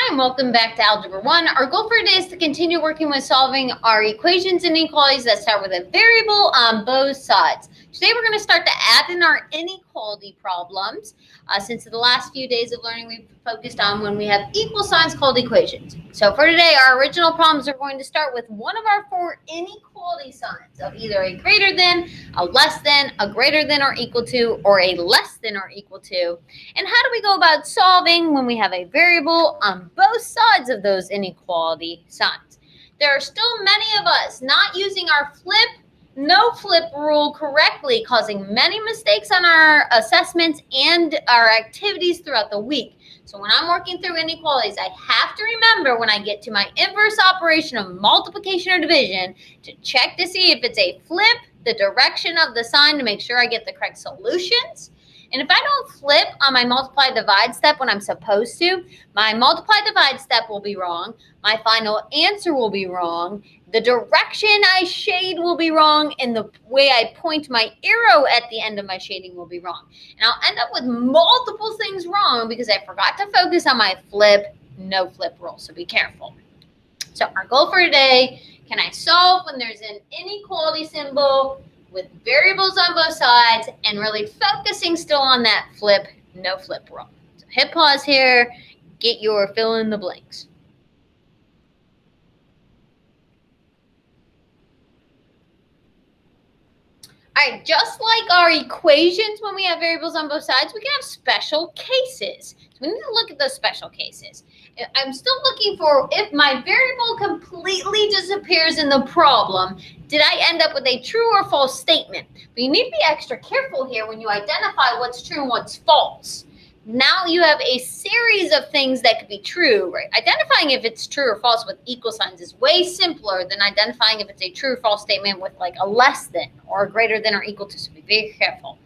Hi, and welcome back to Algebra 1. Our goal for today is to continue working with solving our equations and inequalities that start with a variable on both sides. Today we're going to start to add in our inequality problems. Since the last few days of learning, we've focused on when we have equal signs called equations. So for today, our original problems are going to start with one of our four inequality signs of either a greater than, a less than, a greater than or equal to, or a less than or equal to. And how do we go about solving when we have a variable on both sides of those inequality signs? There are still many of us not using our no flip rule correctly, causing many mistakes on our assessments and our activities throughout the week. So when I'm working through inequalities, I have to remember when I get to my inverse operation of multiplication or division to check to see if it's a flip, the direction of the sign to make sure I get the correct solutions. And if I don't flip on my multiply divide step when I'm supposed to, my multiply divide step will be wrong, my final answer will be wrong, the direction I shade will be wrong, and the way I point my arrow at the end of my shading will be wrong. And I'll end up with multiple things wrong because I forgot to focus on my no flip rule, so be careful. So our goal for today, can I solve when there's an inequality symbol with variables on both sides and really focusing still on that no flip rule. So hit pause here, get your fill in the blanks. All right, just like our equations when we have variables on both sides, we can have special cases. So we need to look at those special cases. I'm still looking for if my variable completely disappears in the problem, did I end up with a true or false statement? But you need to be extra careful here when you identify what's true and what's false. Now you have a series of things that could be true, right? Identifying if it's true or false with equal signs is way simpler than identifying if it's a true or false statement with like a less than or a greater than or equal to, so be very careful.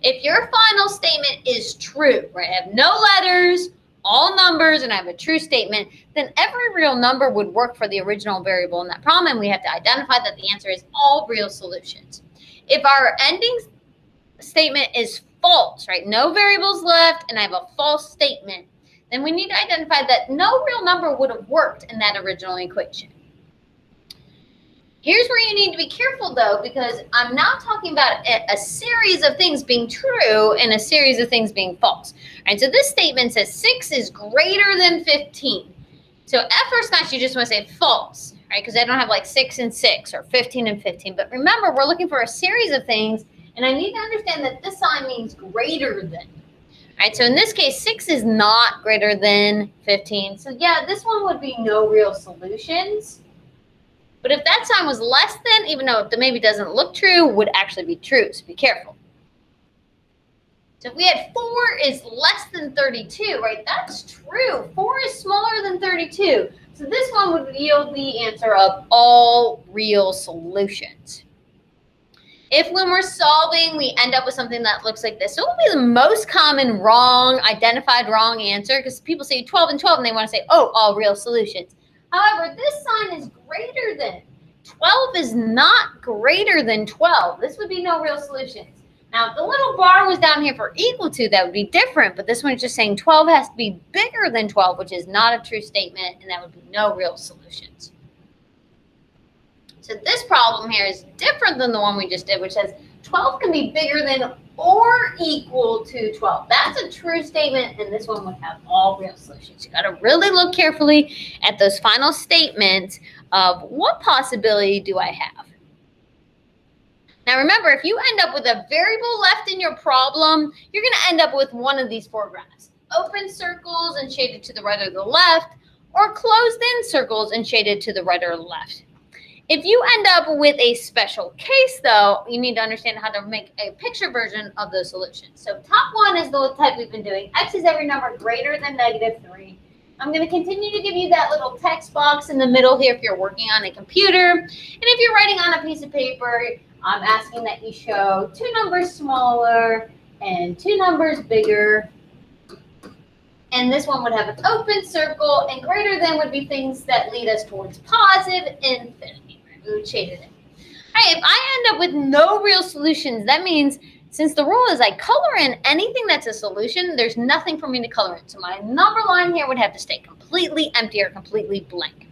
If your final statement is true, right, I have no letters, all numbers, and I have a true statement, then every real number would work for the original variable in that problem, and we have to identify that the answer is all real solutions. If our ending statement is false, right? No variables left, and I have a false statement. Then we need to identify that no real number would have worked in that original equation. Here's where you need to be careful, though, because I'm now talking about a series of things being true and a series of things being false. All right, so this statement says 6 is greater than 15. So at first glance, you just want to say false, right? Because I don't have like 6 and 6 or 15 and 15. But remember, we're looking for a series of things, and I need to understand that this sign means greater than. All right, so in this case, 6 is not greater than 15. So yeah, this one would be no real solutions. But if that sign was less than, even though it maybe doesn't look true, would actually be true, so be careful. So if we had 4 is less than 32, right, that's true. 4 is smaller than 32. So this one would yield the answer of all real solutions. If when we're solving, we end up with something that looks like this, it will be the most common identified wrong answer, because people say 12 and 12 and they want to say, oh, all real solutions. However, this sign is greater than. 12 is not greater than 12. This would be no real solutions. Now, if the little bar was down here for equal to, that would be different, but this one is just saying 12 has to be bigger than 12, which is not a true statement, and that would be no real solutions. So this problem here is different than the one we just did, which says 12 can be bigger than or equal to 12. That's a true statement, and this one would have all real solutions. You got to really look carefully at those final statements of what possibility do I have. Now remember, if you end up with a variable left in your problem, you're going to end up with one of these four graphs. Open circles and shaded to the right or the left, or closed in circles and shaded to the right or left. If you end up with a special case, though, you need to understand how to make a picture version of those solutions. So top one is the type we've been doing. X is every number greater than -3. I'm going to continue to give you that little text box in the middle here if you're working on a computer. And if you're writing on a piece of paper, I'm asking that you show 2 numbers smaller and 2 numbers bigger. And this one would have an open circle, and greater than would be things that lead us towards positive infinity. We would shade it in. All right, if I end up with no real solutions, that means since the rule is I color in anything that's a solution, there's nothing for me to color in. So my number line here would have to stay completely completely empty or completely blank.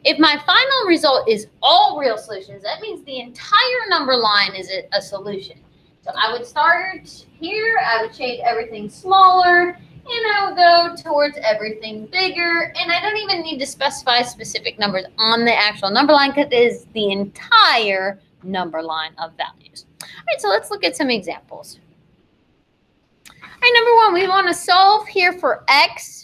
If my final result is all real solutions, that means the entire number line is a solution. So I would start here, I would shade everything smaller, and I would go towards everything bigger, and I don't even need to specify specific numbers on the actual number line because it is the entire number line of values. All right, so let's look at some examples. All right, number one, we want to solve here for x.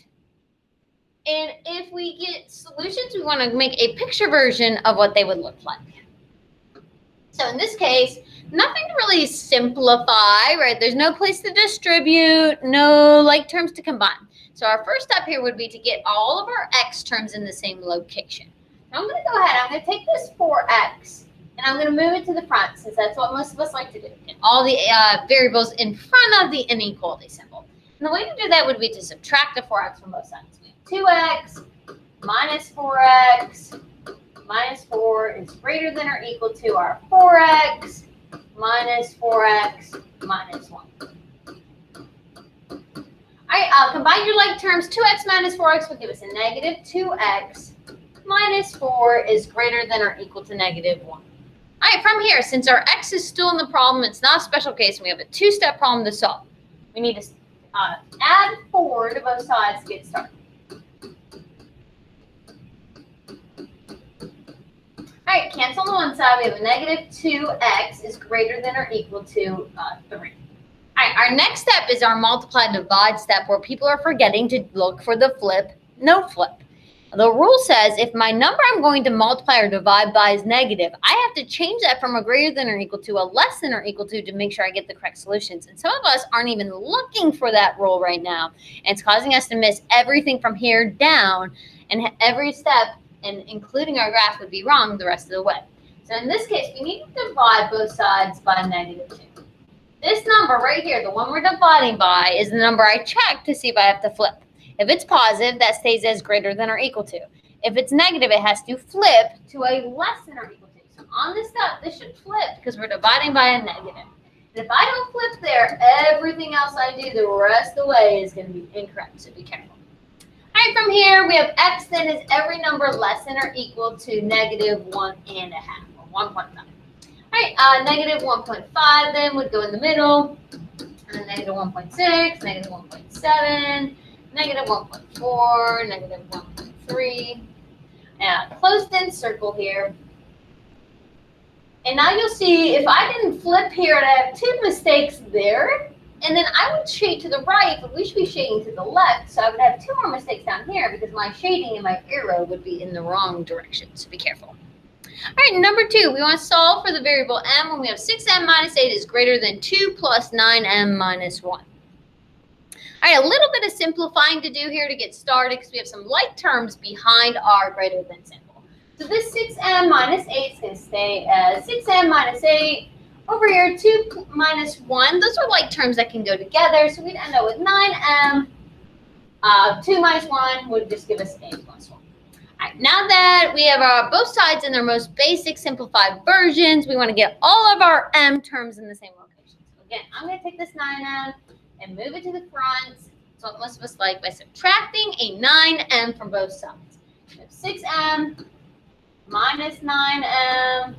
And if we get solutions, we want to make a picture version of what they would look like. So in this case, nothing to really simplify, right? There's no place to distribute, no like terms to combine. So our first step here would be to get all of our x terms in the same location. Now I'm going to go ahead, I'm going to take this 4x, and I'm going to move it to the front since that's what most of us like to do. Get all the variables in front of the inequality symbol. And the way to do that would be to subtract the 4x from both sides. 2x minus 4x minus 4 is greater than or equal to our 4x minus 4x minus 1. All right, combine your like terms. 2x minus 4x will give us a negative 2x minus 4 is greater than or equal to negative 1. All right, from here, since our x is still in the problem, it's not a special case, and we have a two-step problem to solve. We need to add 4 to both sides to get started. All right, cancel on the one side. We have a negative 2x is greater than or equal to 3. All right, our next step is our multiply divide step where people are forgetting to look for the flip, no flip. The rule says if my number I'm going to multiply or divide by is negative, I have to change that from a greater than or equal to a less than or equal to make sure I get the correct solutions. And some of us aren't even looking for that rule right now. And it's causing us to miss everything from here down, and every step, and including our graph, would be wrong the rest of the way. So in this case, we need to divide both sides by negative 2. This number right here, the one we're dividing by, is the number I check to see if I have to flip. If it's positive, that stays as greater than or equal to. If it's negative, it has to flip to a less than or equal to. So on this step, this should flip because we're dividing by a negative. And if I don't flip there, everything else I do the rest of the way is going to be incorrect, so be careful. All right, from here, we have x that is every number less than or equal to negative 1.5, or 1.5. All right, negative 1.5 then would go in the middle, and then negative 1.6, negative 1.7, negative 1.4, negative 1.3. Now, closed-in circle here. And now you'll see if I didn't flip here, and I have 2 mistakes there, and then I would shade to the right, but we should be shading to the left. So I would have 2 more mistakes down here because my shading and my arrow would be in the wrong direction. So be careful. All right, number 2, we want to solve for the variable m when we have 6m minus 8 is greater than 2 plus 9m minus 1. All right, a little bit of simplifying to do here to get started because we have some like terms behind our greater than symbol. So this 6m minus 8 is going to stay as 6m minus 8. Over here, 2 minus 1, those are like terms that can go together. So we'd end up with 9m. 2 minus 1 would just give us 8 plus 1. All right, now that we have both sides in their most basic simplified versions, we want to get all of our m terms in the same location. So again, I'm going to take this 9m and move it to the front. So what most of us like by subtracting a 9m from both sides. We have 6m minus 9m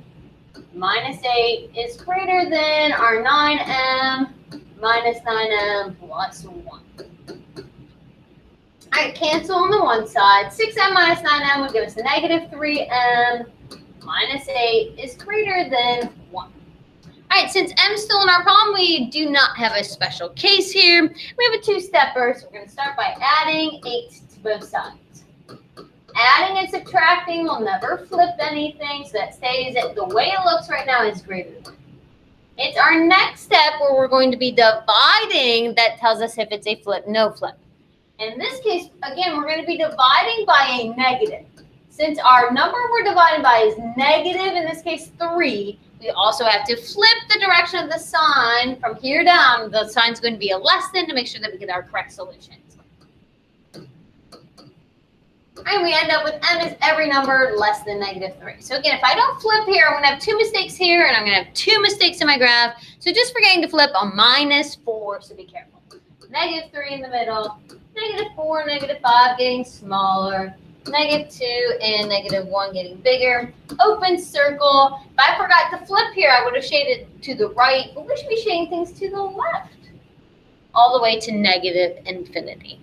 minus 8 is greater than our 9m minus 9m plus 1. All right, cancel on the one side. 6m minus 9m would give us a negative 3m minus 8 is greater than 1. All right, since m is still in our problem, we do not have a special case here. We have a two-stepper, so we're going to start by adding 8 to both sides. Adding and subtracting will never flip anything, so that stays it. The way it looks right now is greater than. It's our next step where we're going to be dividing that tells us if it's a flip, no flip. In this case, again, we're going to be dividing by a negative. Since our number we're dividing by is negative, in this case 3, we also have to flip the direction of the sign from here down. The sign's going to be a less than to make sure that we get our correct solutions. And we end up with m is every number less than negative 3. So again, if I don't flip here, I'm going to have 2 mistakes here, and I'm going to have 2 mistakes in my graph. So just forgetting to flip a minus 4, so be careful. Negative 3 in the middle, -4, -5 getting smaller, -2 and -1 getting bigger. Open circle. If I forgot to flip here, I would have shaded to the right, but we should be shading things to the left, all the way to -infinity.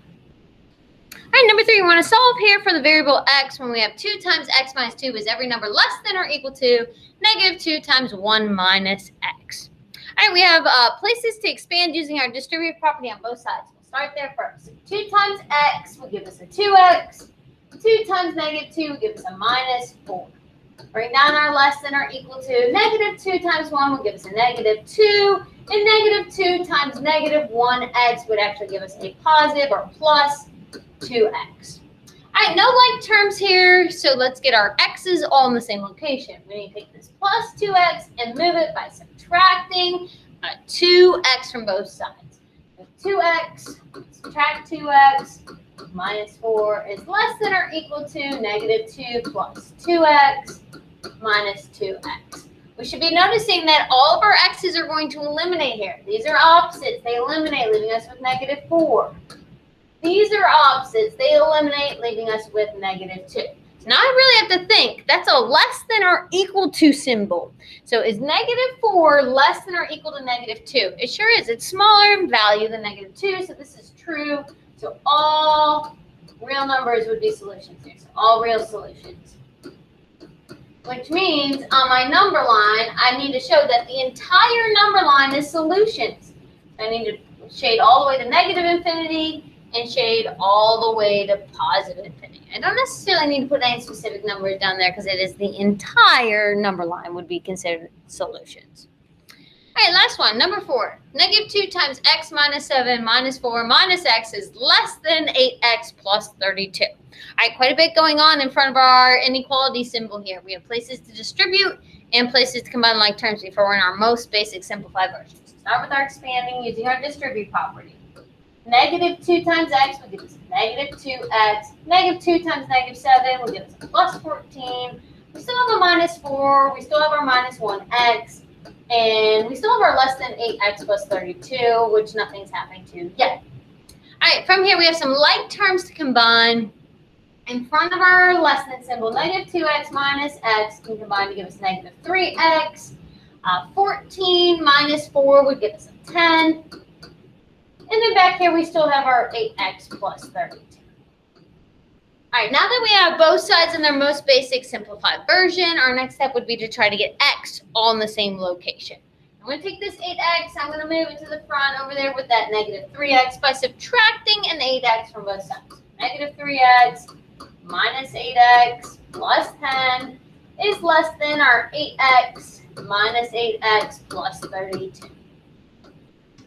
All right, number 3, we want to solve here for the variable x when we have 2 times x minus 2 is every number less than or equal to -2 times 1 minus x. All right, we have places to expand using our distributive property on both sides. We'll start there first. 2 times x will give us a 2x. 2 times -2 will give us a -4. Bring down our less than or equal to. -2 times 1 will give us a -2. And -2 times -1x would actually give us a positive or plus 2x. All right, no like terms here, so let's get our x's all in the same location. We need to take this plus 2x and move it by subtracting 2x from both sides. 2x, subtract 2x, -4 is less than or equal to -2 plus 2x minus 2x. We should be noticing that all of our x's are going to eliminate here. These are opposites. They eliminate, leaving us with -4. These are opposites. They eliminate, leaving us with -2. So now I really have to think. That's a less than or equal to symbol. So is -4 less than or equal to -2? It sure is. It's smaller in value than -2, so this is true. So all real numbers would be solutions here. So all real solutions. Which means on my number line, I need to show that the entire number line is solutions. I need to shade all the way to -infinity and shade all the way to positive infinity. I don't necessarily need to put any specific numbers down there because it is the entire number line would be considered solutions. All right, last one, number 4. -2 times x minus 7 minus 4 minus x is less than 8x plus 32. All right, quite a bit going on in front of our inequality symbol here. We have places to distribute and places to combine like terms before we're in our most basic simplified version. So start with our expanding using our distribute property. -2 times x will give us -2x. -2 times -7 will give us a plus 14. We still have a -4. We still have our -1x. And we still have our less than 8x plus 32, which nothing's happening to yet. All right, from here we have some like terms to combine. In front of our less than symbol, -2x minus x can combine to give us -3x. 14 minus 4 would give us a 10. And then back here we still have our 8x plus 32. All right, now that we have both sides in their most basic simplified version, our next step would be to try to get x all in the same location. I'm going to take this 8x, I'm going to move it to the front over there with that -3x by subtracting an 8x from both sides. -3x minus 8x plus 10 is less than our 8x minus 8x plus 32.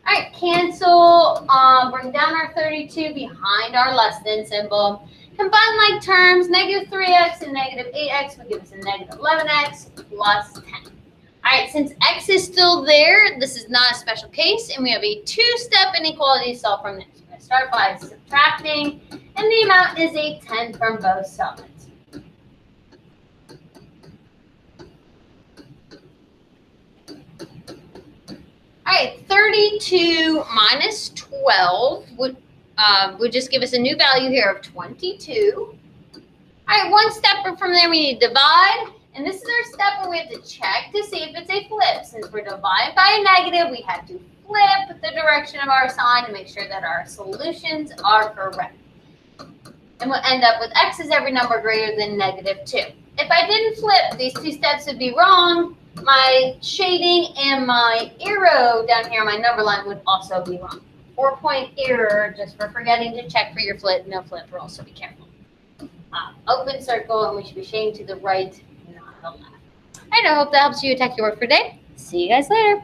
All right, cancel, bring down our 32 behind our less than symbol. Combine like terms, -3x and -8x will give us a -11x plus 10. All right, since x is still there, this is not a special case, and we have a 2-step inequality to solve from this. We're going to start by subtracting, and the amount is a 10 from both sides. All right, 32 minus 12 would just give us a new value here of 22. All right, one step from there, we need to divide. And this is our step where we have to check to see if it's a flip. Since we're dividing by a negative, we have to flip the direction of our sign to make sure that our solutions are correct. And we'll end up with x is every number greater than -2. If I didn't flip, these 2 steps would be wrong. My shading and my arrow down here, my number line, would also be wrong. 4-point error just for forgetting to check for your flip. No flip rule, so be careful. Open circle, and we should be shading to the right, not the left. All right, I hope that helps you attack your work for today. See you guys later.